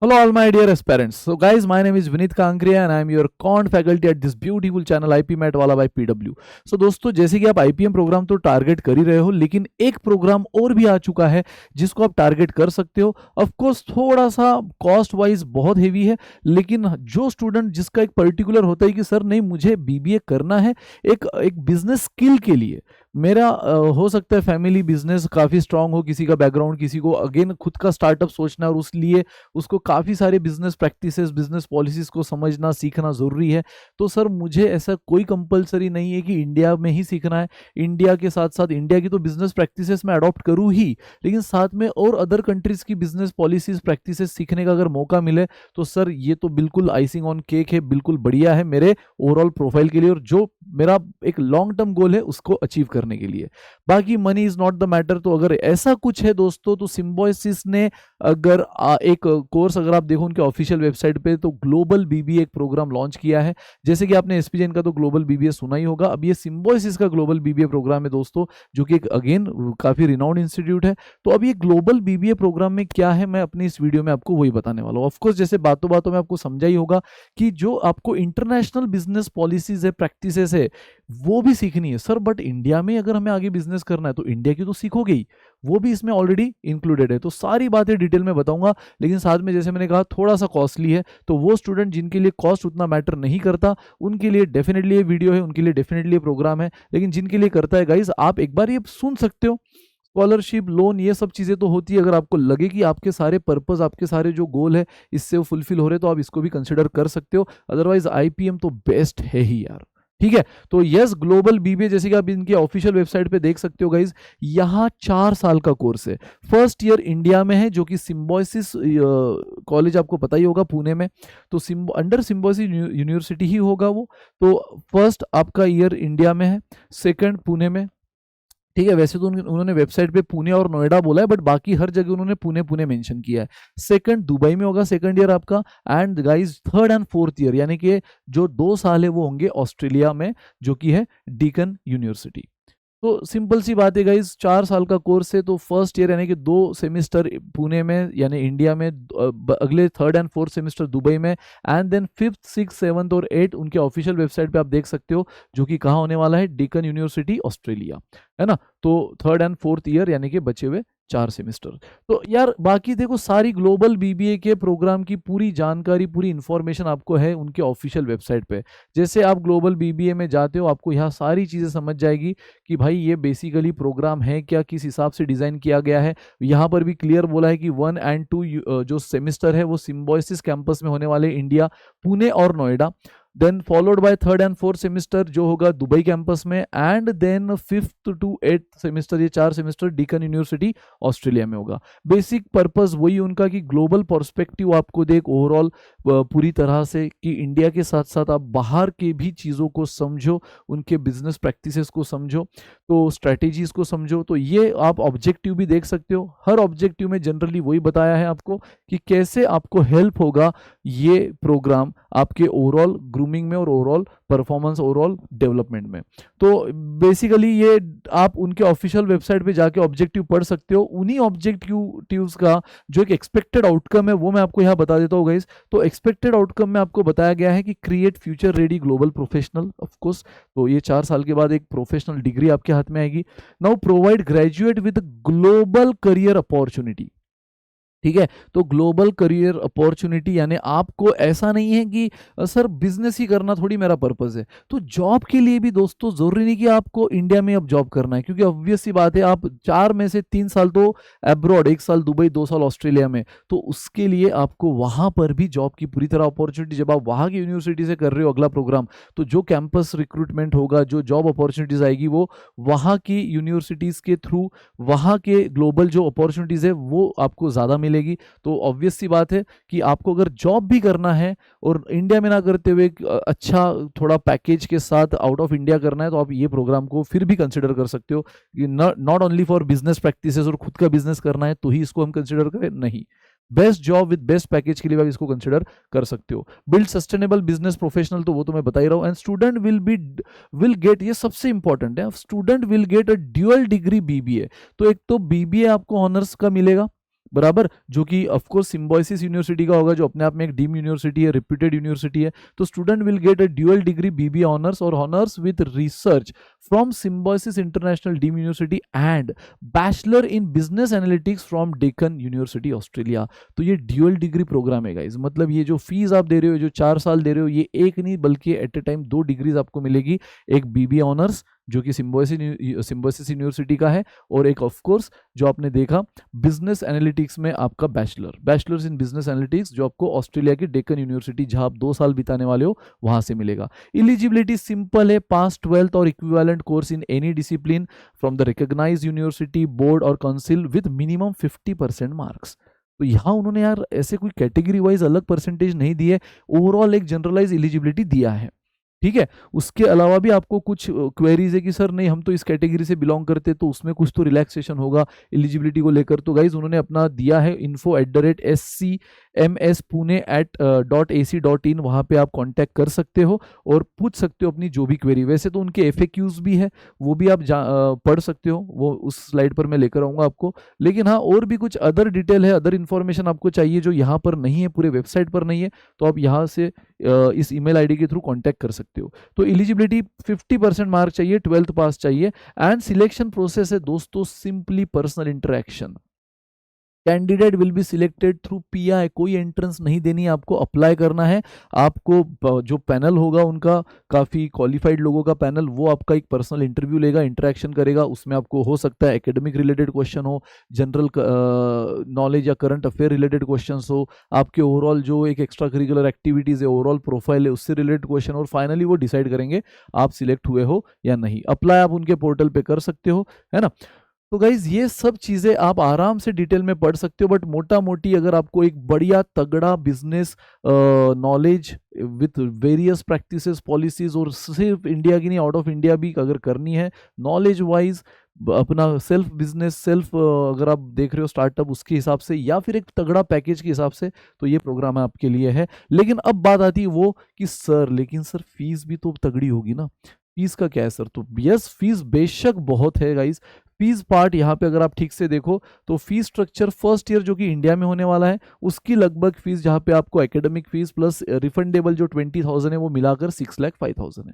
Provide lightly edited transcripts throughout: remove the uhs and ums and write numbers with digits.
Hello, all my dear aspirants. So, guys, my name is Vinit Kankriya and I am your quant faculty at this beautiful channel IP Mat वाला by PW. So, दोस्तों जैसे कि आप IPM programme तो target कर ही रहे हो, लेकिन एक प्रोग्राम और भी आ चुका है जिसको आप टारगेट कर सकते हो. ऑफ कोर्स थोड़ा सा कॉस्ट वाइज बहुत हेवी है, लेकिन जो स्टूडेंट जिसका एक पर्टिकुलर होता है कि सर नहीं मुझे बीबीए करना है एक एक बिजनेस स्किल के लिए. मेरा हो सकता है फैमिली बिजनेस काफ़ी स्ट्रांग हो, किसी का बैकग्राउंड, किसी को अगेन खुद का स्टार्टअप सोचना है और उस लिए उसको काफ़ी सारे बिजनेस प्रैक्टिसेस बिजनेस पॉलिसीज़ को समझना सीखना ज़रूरी है. तो सर मुझे ऐसा कोई कंपलसरी नहीं है कि इंडिया में ही सीखना है. इंडिया के साथ साथ इंडिया की तो बिजनेस प्रैक्टिसेस मैं अडॉप्ट करूँ ही, लेकिन साथ में और अदर कंट्रीज़ की बिजनेस पॉलिसीज़ प्रैक्टिसेस सीखने का अगर मौका मिले तो सर ये तो बिल्कुल आइसिंग ऑन केक है, बिल्कुल बढ़िया है मेरे ओवरऑल प्रोफाइल के लिए और जो मेरा एक लॉन्ग टर्म गोल है उसको अचीव करने के लिए. बाकी money is not the matter. तो अगर ऐसा कुछ है दोस्तों तो सिम्बोसिस ने अगर एक कोर्स अगर आप देखो उनके ऑफिशियल वेबसाइट पे तो ग्लोबल बीबीए एक प्रोग्राम लॉन्च किया है. जैसे कि आपने एसपीजेन का तो ग्लोबल बीबीए सुना ही होगा, अब ये सिम्बोसिस का ग्लोबल बीबीए प्रोग्राम है दोस्तों, जो कि एक अगेन काफ़ी रिनाउंड इंस्टीट्यूट है. तो अब ये ग्लोबल बीबीए प्रोग्राम में क्या है मैं अपनी इस वीडियो में आपको वही बताने वाला हूँ. ऑफकोर्स जैसे बातों बातों में आपको समझा ही होगा कि जो आपको इंटरनेशनल बिजनेस पॉलिसीज है प्रैक्टिसेस है वो भी सीखनी है सर. बट इंडिया में अगर हमें आगे बिजनेस करना है तो इंडिया की तो सीखोगे ही, वो भी इसमें ऑलरेडी इंक्लूडेड है. तो सारी बातें डिटेल में बताऊंगा, लेकिन साथ में जैसे मैंने कहा थोड़ा सा कॉस्टली है. तो वो स्टूडेंट जिनके लिए कॉस्ट उतना मैटर नहीं करता उनके लिए डेफिनेटली ये वीडियो है, उनके लिए डेफिनेटली ये प्रोग्राम है. लेकिन जिनके लिए करता है गाइज आप एक बार ये सुन सकते हो. स्कॉलरशिप लोन ये सब चीज़ें तो होती है, अगर आपको लगे कि आपके सारे पर्पस आपके सारे जो गोल है इससे वो फुलफिल हो रहे तो आप इसको भी कंसिडर कर सकते हो. अदरवाइज आईपीएम तो बेस्ट है ही यार. ठीक है, तो यस ग्लोबल बीबीए जैसे कि आप इनकी ऑफिशियल वेबसाइट पे देख सकते हो गाइज, यहाँ 4 साल का कोर्स है. फर्स्ट ईयर इंडिया में है जो कि सिम्बोसिस कॉलेज आपको पता ही होगा पुणे में, तो अंडर सिम्बोसिस यूनिवर्सिटी ही होगा वो. तो फर्स्ट आपका ईयर इंडिया में है, सेकंड पुणे में. ठीक है, वैसे तो उन्होंने वेबसाइट पे पुणे और नोएडा बोला है, बट बाकी हर जगह उन्होंने पुणे पुणे मेंशन किया है. सेकंड दुबई में होगा सेकंड ईयर आपका. And guys third and fourth year यानी कि जो 2 साल है वो होंगे ऑस्ट्रेलिया में, जो कि है डीकन यूनिवर्सिटी. तो सिंपल सी बात है गाइज, 4 साल का कोर्स है. तो फर्स्ट ईयर यानी कि 2 सेमिस्टर पुणे में यानी इंडिया में, अगले third and fourth semester Dubai में. And then fifth six seventh और एट उनके ऑफिशियल वेबसाइट पे आप देख सकते हो, जो कि कहाँ होने वाला है, डेक्कन यूनिवर्सिटी ऑस्ट्रेलिया, है ना. तो थर्ड एंड फोर्थ ईयर यानी कि बचे हुए 4 सेमिस्टर. तो यार बाकी देखो सारी ग्लोबल बीबीए के प्रोग्राम की पूरी जानकारी पूरी इंफॉर्मेशन आपको है उनके ऑफिशियल वेबसाइट पे. जैसे आप ग्लोबल बीबीए में जाते हो आपको यहाँ सारी चीज़ें समझ जाएगी कि भाई ये बेसिकली प्रोग्राम है क्या, किस हिसाब से डिज़ाइन किया गया है. यहाँ पर भी क्लियर बोला है कि 1 एंड 2 जो सेमिस्टर है वो सिम्बोसिस कैंपस में होने वाले इंडिया, पुणे और Noida. Then followed by third and fourth semester जो होगा दुबई कैंपस में. And then fifth to eighth semester, ये 4 सेमिस्टर डीकन यूनिवर्सिटी ऑस्ट्रेलिया में होगा. बेसिक पर्पस वही उनका कि ग्लोबल पर्सपेक्टिव आपको दे ओवरऑल पूरी तरह से, कि इंडिया के साथ साथ आप बाहर के भी चीज़ों को समझो, उनके बिजनेस प्रैक्टिसेस को समझो, तो स्ट्रैटेजीज को समझो. तो ये आप ऑब्जेक्टिव भी देख सकते हो. हर ऑब्जेक्टिव में जनरली वही बताया है आपको कि कैसे आपको हेल्प होगा ये प्रोग्राम आपके ओवरऑल ग्रूमिंग में और ओवरऑल परफॉर्मेंस ओवरऑल डेवलपमेंट में. तो बेसिकली ये आप उनके ऑफिशियल वेबसाइट पे जाके ऑब्जेक्टिव पढ़ सकते हो. उन्हीं ऑब्जेक्टिव्स का जो एक एक्सपेक्टेड आउटकम है वो मैं आपको यहाँ बता देता हूँ गाइस. तो एक्सपेक्टेड आउटकम में आपको बताया गया है कि create future ready global professional. Of course तो ये 4 साल के बाद एक प्रोफेशनल डिग्री आपके हाथ में आएगी. Now provide graduate with global career opportunity. ठीक है, तो ग्लोबल करियर अपॉर्चुनिटी यानी आपको ऐसा नहीं है कि सर बिजनेस ही करना थोड़ी मेरा पर्पस है. तो जॉब के लिए भी दोस्तों जरूरी नहीं कि आपको इंडिया में अब जॉब करना है, क्योंकि ऑब्वियस सी बात है आप 4 में से 3 साल तो अब्रॉड, 1 साल दुबई, 2 साल ऑस्ट्रेलिया में, तो उसके लिए आपको वहाँ पर भी जॉब की पूरी तरह अपॉर्चुनिटी. जब आप वहाँ की यूनिवर्सिटी से कर रहे हो अगला प्रोग्राम, तो जो कैंपस रिक्रूटमेंट होगा, जो जॉब अपॉर्चुनिटीज आएगी वो वहाँ की यूनिवर्सिटीज़ के थ्रू, वहाँ के ग्लोबल जो अपॉर्चुनिटीज़ है वो आपको ज़्यादा मिलेगी. तो ऑब्वियस सी बात है कि आपको अगर जॉब भी करना है और इंडिया में ना करते हुए अच्छा थोड़ा पैकेज के साथ आउट ऑफ इंडिया करना है, तो आप ये प्रोग्राम को फिर भी कंसिडर कर सकते हो. Not only for business practices और खुद का बिजनेस करना है तो ही इसको हम कंसिडर करें, नहीं. Best job with best package के लिए आप इसको कंसिडर कर सकते हो. बिल्ड सस्टेनेबल बिजनेस प्रोफेशनल, तो वो तो मैं बता ही रहा हूँ. एंड स्टूडेंट विल गेट, ये सबसे इंपॉर्टेंट है, student will get a dual degree BBA. तो एक तो बीबीए आपको ऑनर्स का मिलेगा, बराबर, जो कि ऑफकोर्स सिम्बायोसिस यूनिवर्सिटी का होगा, जो अपने आप में एक डीम यूनिवर्सिटी है, रिप्यूटेड यूनिवर्सिटी है। तो student will get a dual degree BBA honours or honours with research from Symbiosis international deemed university and bachelor in business analytics from Deccan university Australia. तो ये ड्यूअल डिग्री प्रोग्राम है guys, मतलब ये जो fees आप दे रहे हो, जो 4 साल दे रहे हो, ये एक नहीं बल्कि एट ए टाइम 2 डिग्रीज आपको मिलेगी। एक बीबीए ऑनर्स जो कि सिम्बायोसिस यूनिवर्सिटी का है, और एक ऑफ कोर्स जो आपने देखा बिजनेस एनालिटिक्स में आपका बैचलर्स इन बिजनेस एनालिटिक्स, जो आपको ऑस्ट्रेलिया की डेक्कन यूनिवर्सिटी जहां आप 2 साल बिताने वाले हो वहां से मिलेगा। एलिजिबिलिटी सिंपल है, पास 12th और equivalent course in any discipline from the recognised university board और काउंसिल विद मिनिमम 50% मार्क्स। तो यहाँ उन्होंने यार ऐसे कोई कैटेगरी वाइज अलग परसेंटेज नहीं दी है, ओवरऑल एक जनरलाइज एलिजिबिलिटी दिया है। ठीक है, उसके अलावा भी आपको कुछ क्वेरीज है कि सर नहीं हम तो इस कैटेगरी से बिलोंग करते, तो उसमें कुछ तो रिलैक्सेशन होगा एलिजिबिलिटी को लेकर। तो गाइज उन्होंने अपना दिया है info@scmspune@.ac.in, वहाँ पे आप कांटेक्ट कर सकते हो और पूछ सकते हो अपनी जो भी क्वेरी। वैसे तो उनके FAQs भी है, वो भी आप पढ़ सकते हो, वो उस स्लाइड पर मैं लेकर आऊँगा आपको। लेकिन हाँ, और भी कुछ अदर डिटेल है, अदर इन्फॉर्मेशन आपको चाहिए जो यहाँ पर नहीं है, पूरे वेबसाइट पर नहीं है, तो आप यहाँ से इस ईमेल आईडी के थ्रू कांटेक्ट कर सकते हो। तो एलिजिबिलिटी 50% मार्क चाहिए, 12th पास चाहिए। एंड सिलेक्शन प्रोसेस है दोस्तों simply personal interaction. Candidate will be selected through PI, कोई एंट्रेंस नहीं देनी है, आपको अप्लाई करना है। आपको जो पैनल होगा उनका काफ़ी क्वालिफाइड लोगों का पैनल, वो आपका एक पर्सनल इंटरव्यू लेगा, इंटरेक्शन करेगा। उसमें आपको हो सकता है एकेडमिक रिलेटेड क्वेश्चन हो, जनरल नॉलेज या करंट अफेयर रिलेटेड क्वेश्चन हो, आपके ओवरऑल जो एक एक्स्ट्रा करिकुलर एक्टिविटीज़ है, ओवरऑल प्रोफाइल है, उससे रिलेटेड क्वेश्चन, और फाइनली वो डिसाइड करेंगे आप सिलेक्ट हुए हो या नहीं। अप्लाई आप उनके पोर्टल पे कर सकते हो, है ना। तो गाइज ये सब चीज़ें आप आराम से डिटेल में पढ़ सकते हो, बट मोटा मोटी अगर आपको एक बढ़िया तगड़ा business knowledge with various practices policies, और सिर्फ इंडिया की नहीं आउट ऑफ इंडिया भी अगर करनी है, नॉलेज वाइज अपना सेल्फ बिजनेस सेल्फ अगर आप देख रहे हो स्टार्टअप उसके हिसाब से, या फिर एक तगड़ा पैकेज के हिसाब से, तो ये प्रोग्राम आपके लिए है। लेकिन अब बात आती है वो कि सर लेकिन सर फीस भी तो तगड़ी होगी ना, फीस का क्या है सर। तो यस, फीस बेशक बहुत है गाइज। फीस पार्ट यहाँ पे अगर आप ठीक से देखो तो फीस स्ट्रक्चर फर्स्ट ईयर जो कि इंडिया में होने वाला है, उसकी लगभग फीस जहाँ पे आपको एकेडमिक फीस प्लस रिफंडेबल जो 20,000 है वो मिलाकर 6,05,000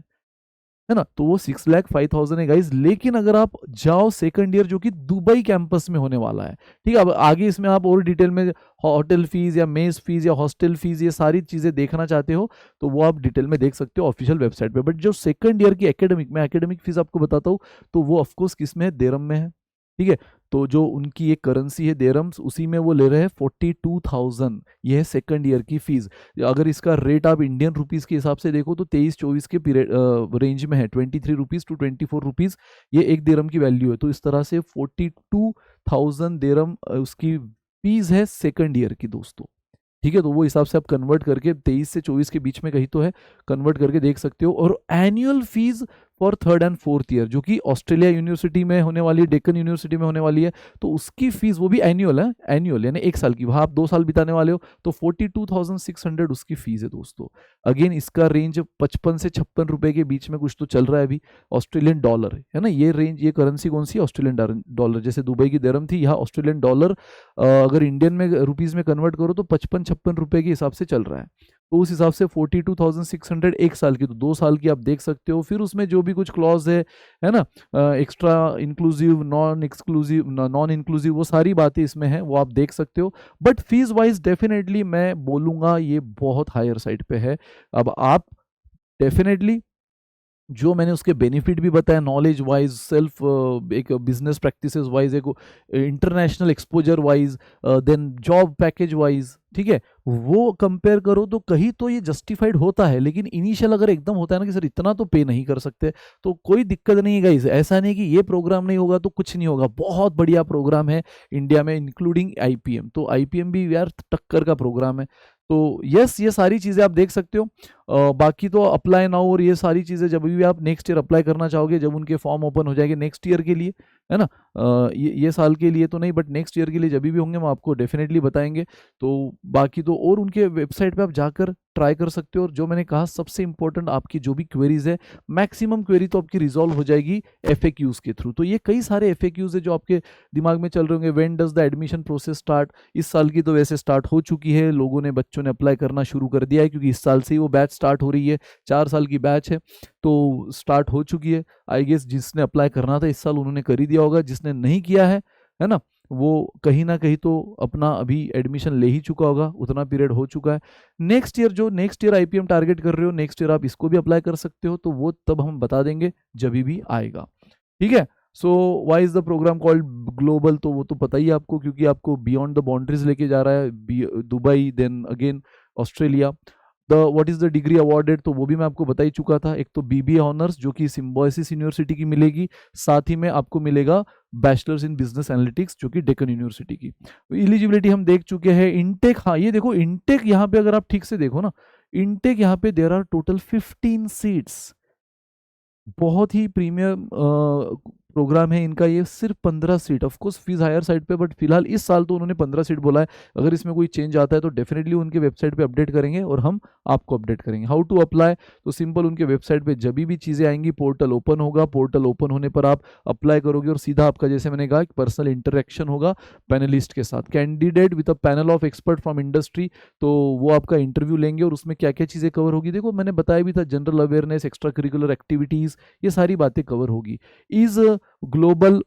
है ना। तो वो 6,05,000 है गाइज। लेकिन अगर आप जाओ सेकंड ईयर जो कि दुबई कैंपस में होने वाला है, ठीक है, अब आगे इसमें आप और डिटेल में होटल फीस या मेस फीस या हॉस्टल फीस ये सारी चीज़ें देखना चाहते हो तो वो आप डिटेल में देख सकते हो ऑफिशियल वेबसाइट पे। बट जो सेकंड ईयर की एकेडमिक फीस आपको बताता हूँ, तो वो ऑफकोर्स किस में है, दिरहम में है। ठीक है, तो जो उनकी एक करेंसी है दिरहम्स, उसी में वो ले रहे हैं 42,000, ये है सेकंड ईयर की फीस। अगर इसका रेट आप इंडियन रुपीस के हिसाब से देखो तो 23-24 के पीरियड रेंज में है, 23 रुपीज़ टू 24 रुपीज़ ये एक दिरहम की वैल्यू है। तो इस तरह से 42,000 दिरहम उसकी फीस है सेकंड ईयर की दोस्तों। ठीक है, तो वो हिसाब से आप कन्वर्ट करके 23 से 24 के बीच में कहीं तो है, कन्वर्ट करके देख सकते हो। और annual fees for third and fourth year जो कि ऑस्ट्रेलिया यूनिवर्सिटी में होने वाली है, डेक्कन यूनिवर्सिटी में होने वाली है, तो उसकी फीस वो भी एनुअल है, एनुअल यानी 1 साल की। वहाँ आप 2 साल बिताने वाले हो तो 42,600 उसकी फीस है दोस्तों। अगेन इसका रेंज 55 से 56 रुपए के बीच में कुछ तो चल रहा है अभी, ऑस्ट्रेलियन डॉलर है ना। ये रेंज, ये करेंसी कौन सी, ऑस्ट्रेलियन डॉलर। जैसे दुबई की दिरहम थी, यहाँ ऑस्ट्रेलियन डॉलर अगर इंडियन में रुपीज़ में कन्वर्ट करो तो 55-56 रुपए के हिसाब से चल रहा है। तो उस हिसाब से 42,600 1 साल की, तो 2 साल की आप देख सकते हो। फिर उसमें जो भी कुछ क्लॉज है ना, extra inclusive, non exclusive, non inclusive, वो सारी बातें इसमें हैं, वो आप देख सकते हो। बट फीस वाइज डेफिनेटली मैं बोलूँगा ये बहुत हायर साइड पे है। अब आप डेफिनेटली जो मैंने उसके बेनिफिट भी बताया, नॉलेज वाइज, सेल्फ एक बिजनेस प्रैक्टिसेस वाइज, एक international exposure wise, then job package wise, ठीक है, वो कंपेयर करो तो कहीं तो ये जस्टिफाइड होता है। लेकिन इनिशियल अगर एकदम होता है ना कि सर इतना तो पे नहीं कर सकते, तो कोई दिक्कत नहीं है गाइस। ऐसा नहीं कि ये प्रोग्राम नहीं होगा तो कुछ नहीं होगा, बहुत बढ़िया प्रोग्राम है इंडिया में इंक्लूडिंग IPM। तो IPM भी यार टक्कर का प्रोग्राम है। तो यस, ये सारी चीज़ें आप देख सकते हो। बाकी तो अप्लाई नाउ और ये सारी चीज़ें जब भी आप नेक्स्ट ईयर अप्लाई करना चाहोगे, जब उनके फॉर्म ओपन हो जाएंगे नेक्स्ट ईयर के लिए, है ना, ये साल के लिए तो नहीं बट नेक्स्ट ईयर के लिए जब भी होंगे हम आपको डेफिनेटली बताएंगे। तो बाकी तो और उनके वेबसाइट पे आप जाकर ट्राई कर सकते हो। और जो मैंने कहा सबसे इंपॉर्टेंट, आपकी जो भी क्वेरीज है, मैक्सिमम क्वेरी तो आपकी रिजॉल्व हो जाएगी FAQs के थ्रू। तो ये कई सारे FAQs है जो आपके दिमाग में चल रहे होंगे। When does the admission process start, इस साल की तो वैसे स्टार्ट हो चुकी है, लोगों ने, बच्चों ने अप्लाई करना शुरू कर दिया है क्योंकि इस साल से ही वो बैच स्टार्ट हो रही है, 4 साल की बैच है तो स्टार्ट हो चुकी है। आई गेस जिसने अप्लाई करना था इस साल उन्होंने कर ही दिया होगा, जिसने नहीं किया है ना, वो कहीं ना कहीं तो अपना अभी एडमिशन ले ही चुका होगा, उतना पीरियड हो चुका है। नेक्स्ट ईयर IPM टारगेट कर रहे हो, नेक्स्ट ईयर आप इसको भी अप्लाई कर सकते हो, तो वो तब हम बता देंगे जब भी आएगा, ठीक है। So why is the programme called global, तो वो तो पता ही है आपको, क्योंकि आपको बियॉन्ड द बाउंड्रीज लेके जा रहा है, Dubai, then again Australia. The what is the degree awarded, तो वो भी मैं आपको बता ही चुका था। एक तो BBA ऑनर्स जो कि सिम्बायोसिस यूनिवर्सिटी की मिलेगी, साथ ही में आपको मिलेगा बैचलर्स इन बिजनेस एनालिटिक्स जो कि डेक्कन यूनिवर्सिटी की। एलिजिबिलिटी हम देख चुके हैं। इनटेक, हाँ ये देखो इनटेक, यहाँ पे अगर आप ठीक से देखो ना, इनटेक यहाँ पे देयर आर टोटल 15 सीट्स, बहुत ही प्रीमियम प्रोग्राम है इनका। ये सिर्फ 15 seat, of course fees higher side पे, बट फिलहाल इस साल तो उन्होंने 15 सीट बोला है। अगर इसमें कोई चेंज आता है तो डेफिनेटली उनके वेबसाइट पे अपडेट करेंगे और हम आपको अपडेट करेंगे। हाउ टू अप्लाई, तो सिंपल उनके वेबसाइट पे जब भी चीज़ें आएंगी पोर्टल ओपन होगा, पोर्टल ओपन होने पर आप अप्लाई करोगे और सीधा आपका, जैसे मैंने कहा, पर्सनल इंटरेक्शन होगा पैनलिस्ट के साथ, candidate with a panel of expert from industry. तो वो आपका इंटरव्यू लेंगे और उसमें क्या क्या चीज़ें कवर होगी, देखो मैंने बताया भी था, general awareness, extra curricular activities, ये सारी बातें कवर होगी। Is global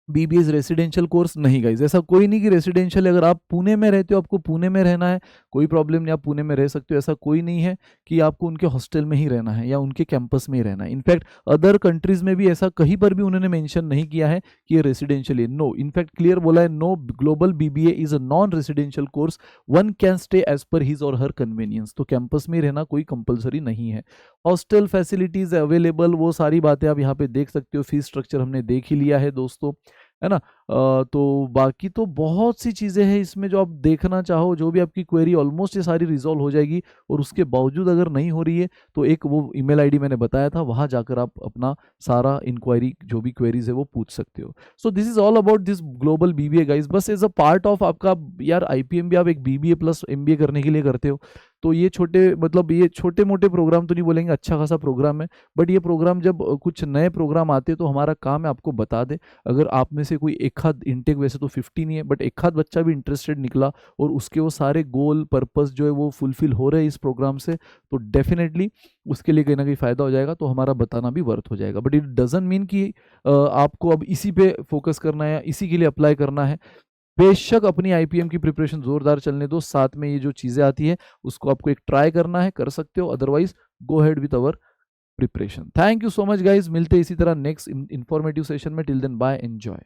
BBA residential course नहीं गाइज, ऐसा कोई नहीं कि रेसिडेंशियल, अगर आप पुणे में रहते हो आपको पुणे में रहना है, कोई प्रॉब्लम नहीं, आप पुणे में रह सकते हो। ऐसा कोई नहीं है कि आपको उनके हॉस्टल में ही रहना है या उनके कैंपस में ही रहना है। इनफैक्ट अदर कंट्रीज में भी ऐसा कहीं पर भी उन्होंने मेंशन नहीं किया है कि ये रेसिडेंशियल है, नो, इनफैक्ट क्लियर बोला है, no, global BBA is a non residential course, one can stay as per his or her convenience. तो कैंपस में ही रहना कोई कंपलसरी नहीं है। हॉस्टल फैसिलिटीज अवेलेबल, वो सारी बातें आप यहाँ पे देख सकते हो। फीस स्ट्रक्चर हमने देख ही लिया है दोस्तों, है ना। तो बाकी तो बहुत सी चीज़ें हैं इसमें जो आप देखना चाहो, जो भी आपकी क्वेरी ऑलमोस्ट ये सारी रिजॉल्व हो जाएगी। और उसके बावजूद अगर नहीं हो रही है तो एक वो ईमेल आईडी मैंने बताया था, वहाँ जाकर आप अपना सारा इंक्वायरी, जो भी क्वेरीज है वो पूछ सकते हो। So this is all about this global BBA guys. बस एज अ पार्ट ऑफ आपका यार IPM भी आप एक BBA प्लस MBA करने के लिए करते हो, तो ये छोटे, मतलब ये छोटे मोटे प्रोग्राम तो नहीं बोलेंगे, अच्छा खासा प्रोग्राम है। बट ये प्रोग्राम जब कुछ नए प्रोग्राम आते हैं तो हमारा काम है आपको बता दे। अगर आप में से कोई एक आध इनटेक, वैसे तो 50 नहीं है, बट एक आध बच्चा भी इंटरेस्टेड निकला और उसके वो सारे गोल पर्पस जो है वो फुलफिल हो रहे हैं इस प्रोग्राम से, तो डेफिनेटली उसके लिए कहीं ना कहीं फ़ायदा हो जाएगा, तो हमारा बताना भी वर्थ हो जाएगा। बट इट डजंट मीन कि आपको अब इसी पे फोकस करना है या इसी के लिए अप्लाई करना है। बेशक अपनी IPM की प्रिपरेशन जोरदार चलने दो, साथ में ये जो चीज़ें आती है उसको आपको एक ट्राई करना है, कर सकते हो। Otherwise go ahead with our preparation. Thank you so much guys, मिलते हैं इसी तरह नेक्स्ट इंफॉर्मेटिव सेशन में। Till then bye, enjoy.